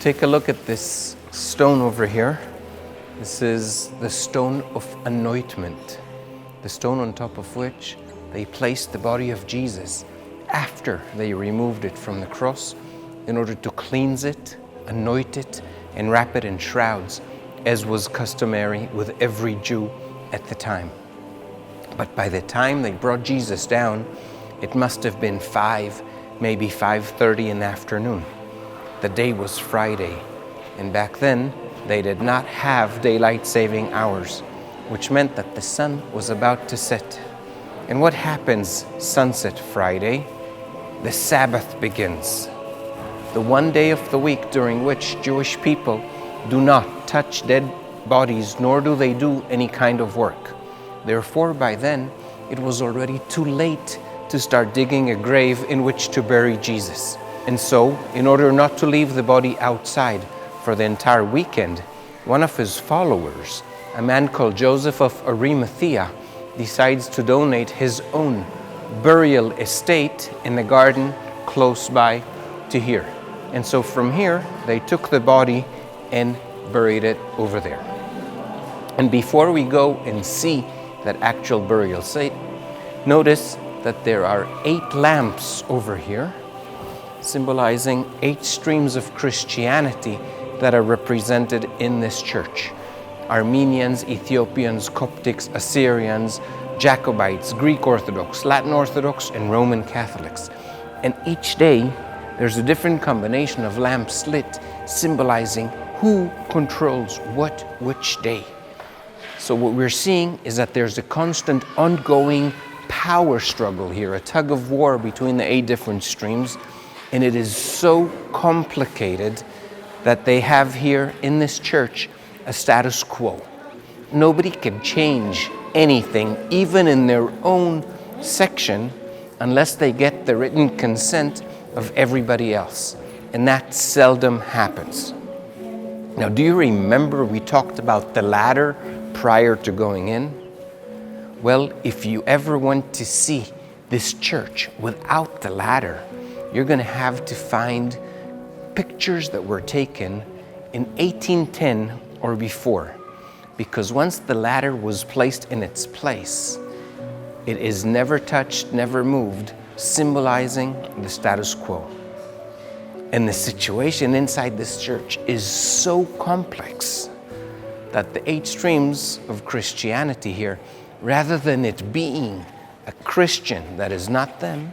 Take a look at this stone over here. This is the stone of anointment, the stone on top of which they placed the body of Jesus after they removed it from the cross in order to cleanse it, anoint it, and wrap it in shrouds, as was customary with every Jew at the time. But by the time they brought Jesus down, it must have been 5, maybe 5:30 in the afternoon. The day was Friday, and back then they did not have daylight saving hours, which meant that the sun was about to set. And what happens sunset Friday? The Sabbath begins. The one day of the week during which Jewish people do not touch dead bodies, nor do they do any kind of work. Therefore, by then, it was already too late to start digging a grave in which to bury Jesus. And so, in order not to leave the body outside for the entire weekend, one of his followers, a man called Joseph of Arimathea, decides to donate his own burial estate in the garden close by to here. And so from here, they took the body and buried it over there. And before we go and see that actual burial site, notice that there are 8 lamps over here, symbolizing 8 streams of Christianity that are represented in this church. Armenians, Ethiopians, Coptics, Assyrians, Jacobites, Greek Orthodox, Latin Orthodox, and Roman Catholics. And each day, there's a different combination of lamps lit, symbolizing who controls what which day. So what we're seeing is that there's a constant ongoing power struggle here, a tug of war between the 8 different streams, and it is so complicated that they have here in this church a status quo. Nobody can change anything, even in their own section, unless they get the written consent of everybody else, and that seldom happens. Now, do you remember we talked about the ladder prior to going in? Well, if you ever want to see this church without the ladder, you're going to have to find pictures that were taken in 1810 or before, because once the ladder was placed in its place, it is never touched, never moved, symbolizing the status quo. And the situation inside this church is so complex that the 8 streams of Christianity here, rather than it being a Christian that is not them,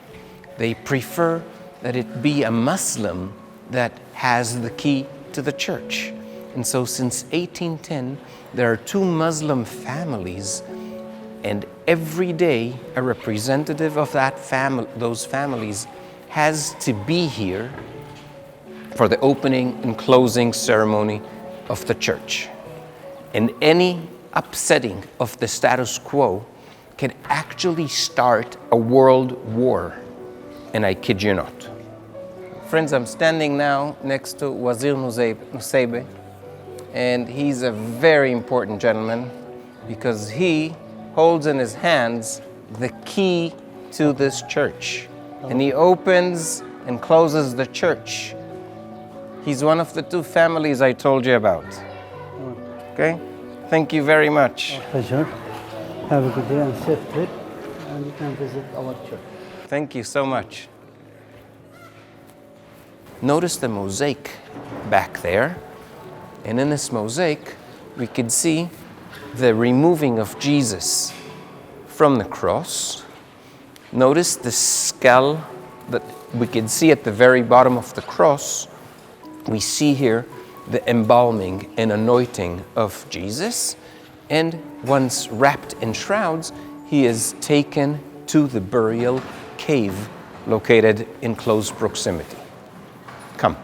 they prefer that it be a Muslim that has the key to the church. And so since 1810, there are 2 Muslim families, and every day a representative of those families has to be here for the opening and closing ceremony of the church. And any upsetting of the status quo can actually start a world war. And I kid you not. Friends, I'm standing now next to Wazir Nusaybe, and he's a very important gentleman because he holds in his hands the key to this church. And he opens and closes the church. He's one of the 2 families I told you about. Okay? Thank you very much. Pleasure. Have a good day and safe trip, and you can visit our church. Thank you so much. Notice the mosaic back there, and in this mosaic we could see the removing of Jesus from the cross. Notice the skull that we can see at the very bottom of the cross. We see here the embalming and anointing of Jesus, and once wrapped in shrouds, he is taken to the burial cave located in close proximity. Come.